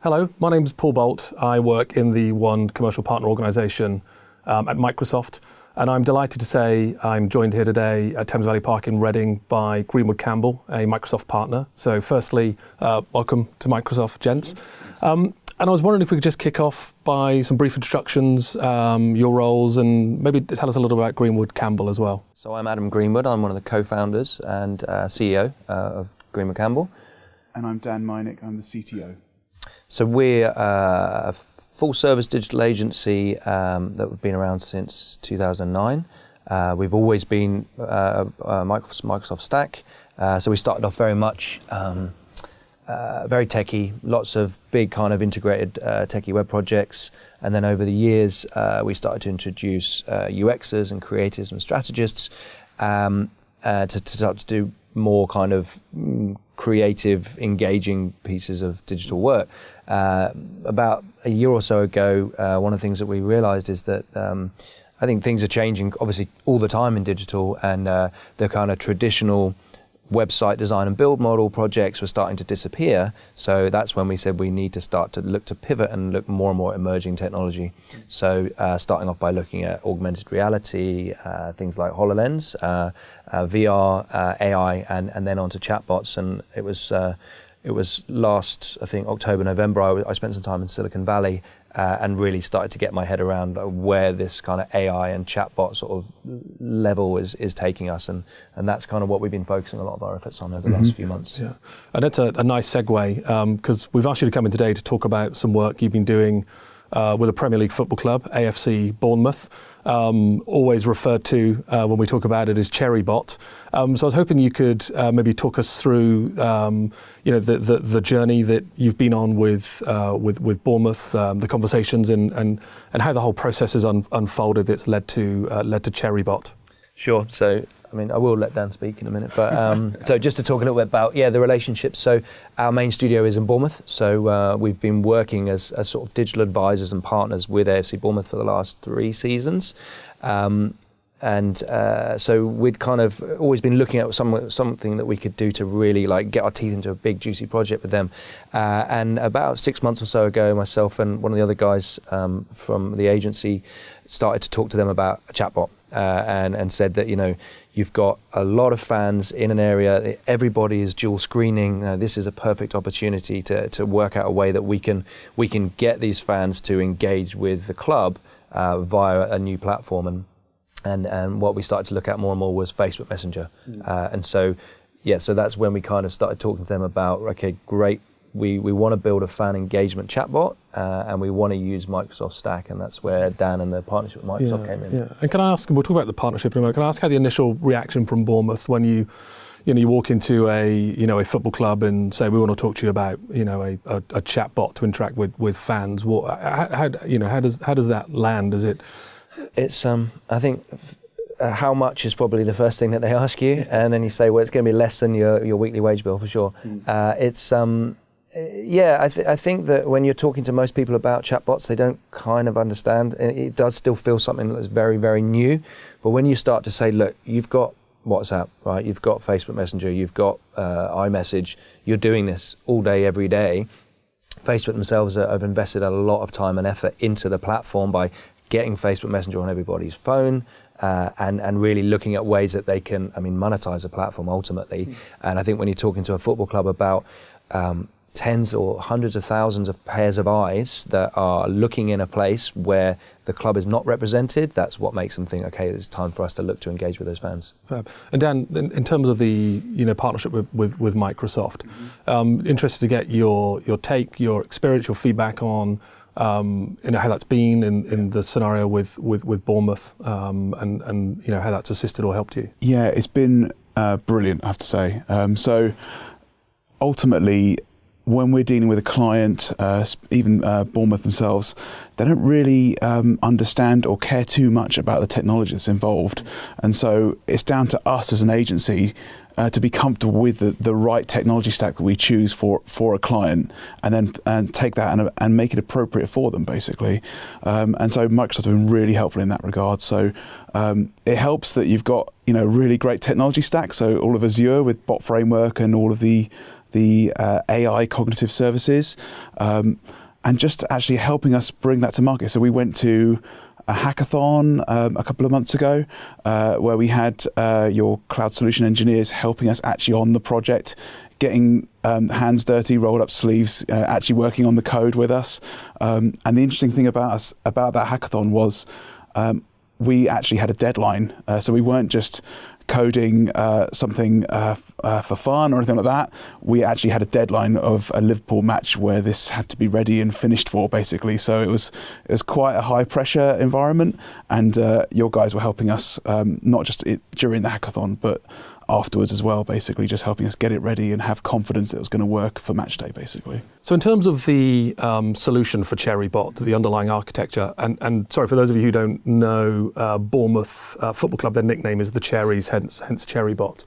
Hello, my name is Paul Bolt. I work in the One Commercial Partner Organisation at Microsoft, and I'm delighted to say I'm joined here today at Thames Valley Park in Reading by Greenwood Campbell, a Microsoft partner. So firstly, welcome to Microsoft, gents. And I was wondering if we could just kick off by some brief introductions, your roles, and maybe tell us a little about Greenwood Campbell as well. So I'm Adam Greenwood. I'm one of the co-founders and CEO of Greenwood Campbell. And I'm Dan Meinik. I'm the CTO. So we're a full-service digital agency that we've been around since 2009. We've always been Microsoft Stack. So we started off very much very techie, lots of big kind of integrated techie web projects. And then over the years, we started to introduce UXers and creators and strategists to start to do more kind of creative, engaging pieces of digital work. About a year or so ago, one of the things that we realized is that I think things are changing obviously all the time in digital, and the kind of traditional website design and build model projects were starting to disappear. So that's when we said we need to start to look to pivot and look more and more at emerging technology. So starting off by looking at augmented reality, things like HoloLens, VR, AI, and then onto chatbots. And it was last, I think, October, November, I spent some time in Silicon Valley and really started to get my head around where this kind of AI and chatbot sort of level is taking us. And that's kind of what we've been focusing a lot of our efforts on over the last few months. Yeah, and that's a nice segue, because we've asked you to come in today to talk about some work you've been doing with a Premier League football club, AFC Bournemouth, always referred to when we talk about it as Cherrybot. So I was hoping you could maybe talk us through, the journey that you've been on with Bournemouth, the conversations, and how the whole process has unfolded that's led to Cherrybot. Sure. So, I mean, I will let Dan speak in a minute, but so just to talk a little bit about the relationships. So our main studio is in Bournemouth. So we've been working as sort of digital advisors and partners with AFC Bournemouth for the last 3 seasons. So we'd kind of always been looking at something that we could do to really like get our teeth into a big juicy project with them. And about 6 months or so ago, myself and one of the other guys from the agency started to talk to them about a chatbot and said that, you've got a lot of fans in an area, everybody is dual screening. This is a perfect opportunity to work out a way that we can get these fans to engage with the club via a new platform. And what we started to look at more and more was Facebook Messenger. So that's when we kind of started talking to them about, okay, great, we want to build a fan engagement chatbot, and we want to use Microsoft Stack, and that's where Dan and the partnership with Microsoft came in. Yeah, and can I ask, we'll talk about the partnership in a moment, can I ask how the initial reaction from Bournemouth when you walk into a football club and say, we want to talk to you about, a chatbot to interact with fans? How does that land? Is it? It's I think how much is probably the first thing that they ask you, and then you say, well, it's going to be less than your weekly wage bill for sure. I think that when you're talking to most people about chatbots, they don't kind of understand. It does still feel something that's very, very new. But when you start to say, look, you've got WhatsApp, right? You've got Facebook Messenger, you've got iMessage, you're doing this all day, every day. Facebook themselves have invested a lot of time and effort into the platform by getting Facebook Messenger on everybody's phone, and really looking at ways that they can, monetize the platform ultimately. And I think when you're talking to a football club about tens or hundreds of thousands of pairs of eyes that are looking in a place where the club is not represented, that's what makes them think, okay, it's time for us to look to engage with those fans. And Dan, in terms of the partnership with Microsoft, interested to get your take, your experience, your feedback on how that's been in the scenario with Bournemouth, and how that's assisted or helped you. Yeah, it's been brilliant, I have to say. So ultimately, when we're dealing with a client, even Bournemouth themselves, they don't really understand or care too much about the technology that's involved. And so it's down to us as an agency to be comfortable with the right technology stack that we choose for a client, and then take that and make it appropriate for them, basically. And so Microsoft have been really helpful in that regard. So it helps that you've got really great technology stack. So all of Azure with Bot Framework and all of the the AI cognitive services, and just actually helping us bring that to market. So we went to a hackathon a couple of months ago where we had your cloud solution engineers helping us actually on the project, getting hands dirty, rolled up sleeves, actually working on the code with us. And the interesting thing about that hackathon was we actually had a deadline. So we weren't just coding something for fun or anything like that. We actually had a deadline of a Liverpool match where this had to be ready and finished for, basically. So it was quite a high pressure environment, and your guys were helping us not just during the hackathon, but afterwards as well, basically just helping us get it ready and have confidence that it was going to work for match day, basically. So in terms of the solution for CherryBot, the underlying architecture, and sorry, for those of you who don't know, Bournemouth Football Club, their nickname is the Cherries, hence CherryBot.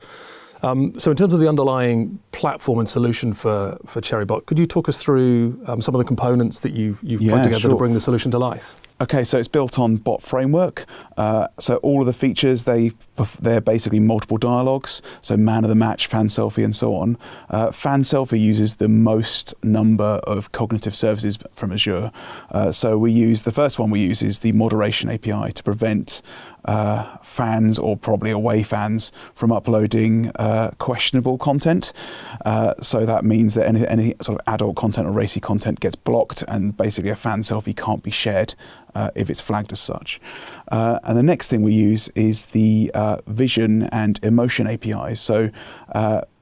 So in terms of the underlying platform and solution for CherryBot, could you talk us through some of the components that you've put together to bring the solution to life? Okay, so it's built on bot framework. So all of the features, they're basically multiple dialogues. So man of the match, fan selfie, and so on. Fan selfie uses the most number of cognitive services from Azure. So the first one we use is the moderation API to prevent fans, or probably away fans, from uploading questionable content. So that means that any sort of adult content or racy content gets blocked, and basically a fan selfie can't be shared if it's flagged as such. And the next thing we use is the vision and emotion APIs. So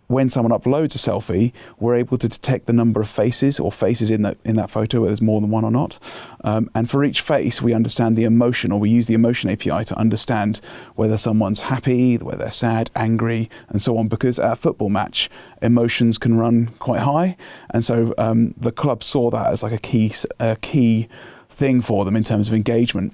when someone uploads a selfie, we're able to detect the number of faces in that photo, whether there's more than one or not. And for each face, we understand the emotion, or we use the emotion API to understand whether someone's happy, whether they're sad, angry, and so on. Because at a football match, emotions can run quite high. And so the club saw that as like a key thing for them in terms of engagement.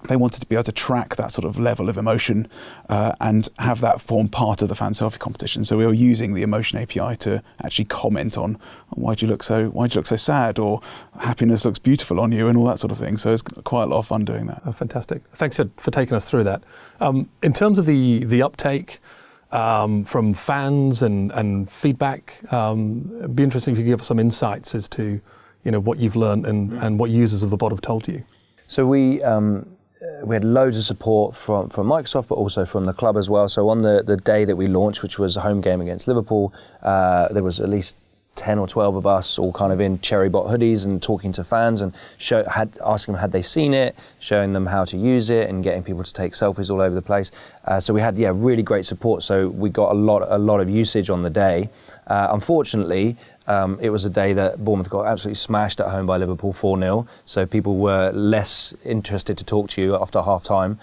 They wanted to be able to track that sort of level of emotion and have that form part of the fan selfie competition. So we were using the emotion API to actually comment on why'd you look so sad, or happiness looks beautiful on you, and all that sort of thing. So it's quite a lot of fun doing that. Oh, fantastic. Thanks for taking us through that. In terms of the uptake from fans and feedback, it'd be interesting if you could give us some insights as to what you've learned and what users of the bot have told you. So we had loads of support from Microsoft, but also from the club as well. So on the day that we launched, which was a home game against Liverpool, there was at least 10 or 12 of us all kind of in CherryBot hoodies and talking to fans and asking them had they seen it, showing them how to use it, and getting people to take selfies all over the place. So we had really great support. So we got a lot of usage on the day. Unfortunately, it was a day that Bournemouth got absolutely smashed at home by Liverpool 4-0, so people were less interested to talk to you after half-time.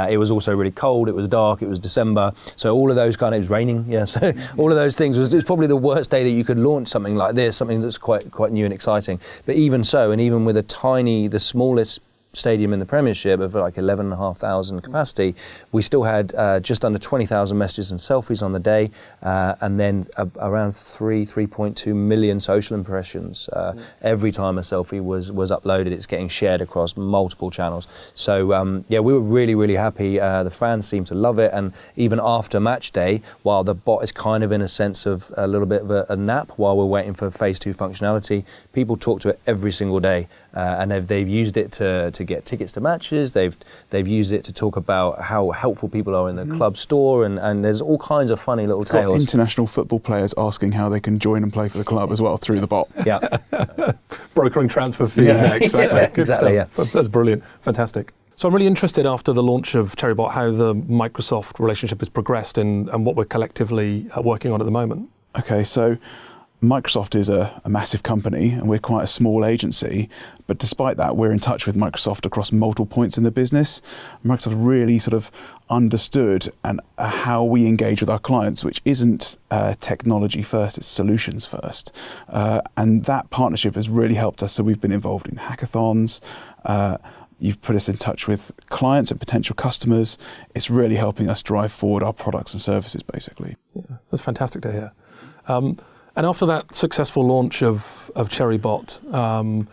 It was also really cold, it was dark, it was December, so all of those it was raining, so all of those things, it was probably the worst day that you could launch something like this, something that's quite new and exciting. But even so, and even with the smallest stadium in the Premiership of like 11,500 capacity, we still had just under 20,000 messages and selfies on the day, and then around 3.2 million social impressions every time a selfie was uploaded. It's getting shared across multiple channels. So we were really happy. The fans seemed to love it, and even after match day, while the bot is kind of in a sense of a little bit of a nap while we're waiting for phase 2 functionality, people talk to it every single day. And they've used it to get tickets to matches. They've used it to talk about how helpful people are in the club store, and there's all kinds of funny little tales. Got international football players asking how they can join and play for the club as well through the bot. Yeah, brokering transfer fees next. Exactly. Yeah, that's brilliant, fantastic. So I'm really interested after the launch of CherryBot how the Microsoft relationship has progressed and what we're collectively working on at the moment. Okay, so Microsoft is a massive company and we're quite a small agency, but despite that, we're in touch with Microsoft across multiple points in the business. Microsoft really sort of understood how we engage with our clients, which isn't technology first, it's solutions first. And that partnership has really helped us. So we've been involved in hackathons. You've put us in touch with clients and potential customers. It's really helping us drive forward our products and services, basically. Yeah, that's fantastic to hear. And after that successful launch of CherryBot,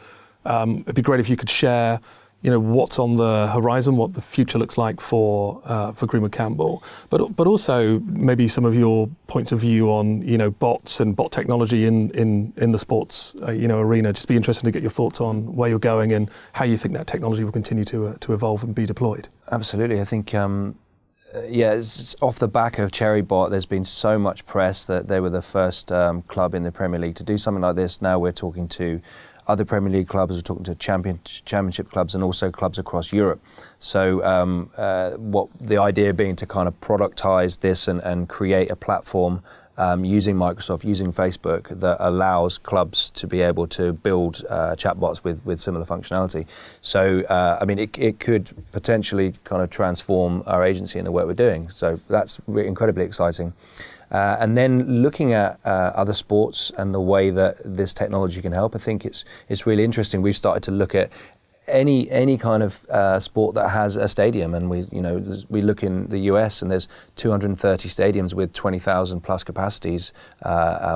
it'd be great if you could share, what's on the horizon, what the future looks like for Greenwood Campbell, but also maybe some of your points of view on bots and bot technology in the sports arena. Just be interested to get your thoughts on where you're going and how you think that technology will continue to evolve and be deployed. Absolutely, I think. It's off the back of Cherrybot, there's been so much press that they were the first club in the Premier League to do something like this. Now we're talking to other Premier League clubs, we're talking to championship clubs and also clubs across Europe. So what the idea being to kind of productize this and create a platform using Microsoft, using Facebook, that allows clubs to be able to build chatbots with similar functionality. So, it could potentially kind of transform our agency and the work we're doing. So that's incredibly exciting. And then looking at other sports and the way that this technology can help, I think it's really interesting. We've started to look at any kind of sport that has a stadium, and we look in the US and there's 230 stadiums with 20,000 plus capacities.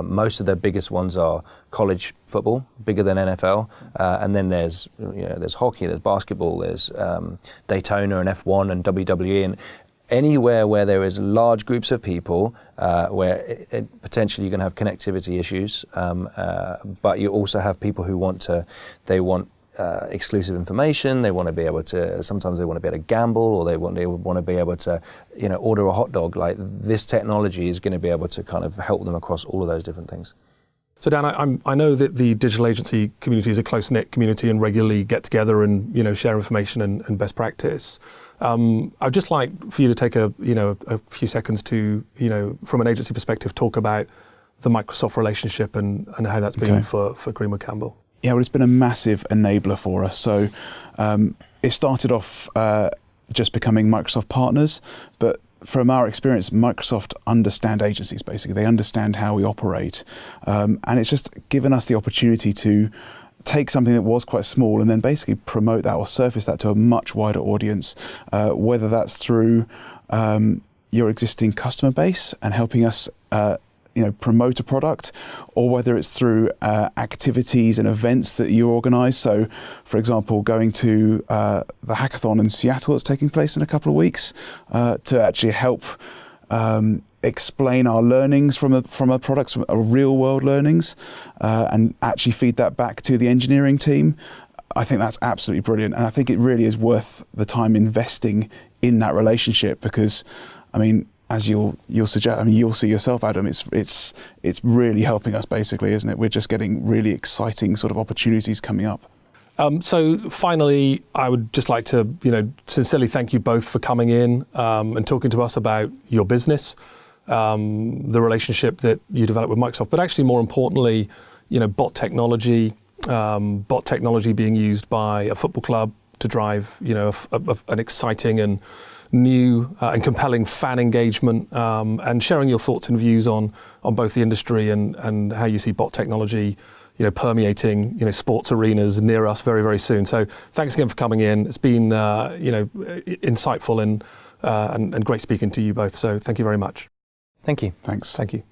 Most of the biggest ones are college football, bigger than NFL, and then there's hockey, there's basketball, there's Daytona and F1 and WWE, and anywhere where there is large groups of people, where potentially you're going to have connectivity issues, but you also have people who want exclusive information. They want to be able to. Sometimes they want to be able to gamble, or they want to be able to, order a hot dog. Like, this technology is going to be able to kind of help them across all of those different things. So Dan, I know that the digital agency community is a close-knit community and regularly get together and share information and best practice. I'd just like for you to take a few seconds to from an agency perspective talk about the Microsoft relationship and how that's been for Greenwood Campbell. Yeah, well, it's been a massive enabler for us. So it started off just becoming Microsoft partners, but from our experience, Microsoft understand agencies, basically. They understand how we operate. And it's just given us the opportunity to take something that was quite small and then basically promote that or surface that to a much wider audience, whether that's through your existing customer base and helping us promote a product, or whether it's through activities and events that you organise. So, for example, going to the hackathon in Seattle that's taking place in a couple of weeks to actually help explain our learnings from a product, from real world learnings, and actually feed that back to the engineering team. I think that's absolutely brilliant, and I think it really is worth the time investing in that relationship, because, as you'll suggest, you'll see yourself, Adam, it's really helping us, basically, isn't it? We're just getting really exciting sort of opportunities coming up. So finally, I would just like to, sincerely thank you both for coming in and talking to us about your business, the relationship that you developed with Microsoft, but actually more importantly, bot technology being used by a football club to drive, an exciting and new and compelling fan engagement, and sharing your thoughts and views on both the industry and how you see bot technology, permeating, sports arenas near us very, very soon. So thanks again for coming in. It's been, insightful and great speaking to you both. So thank you very much. Thank you. Thanks. Thank you.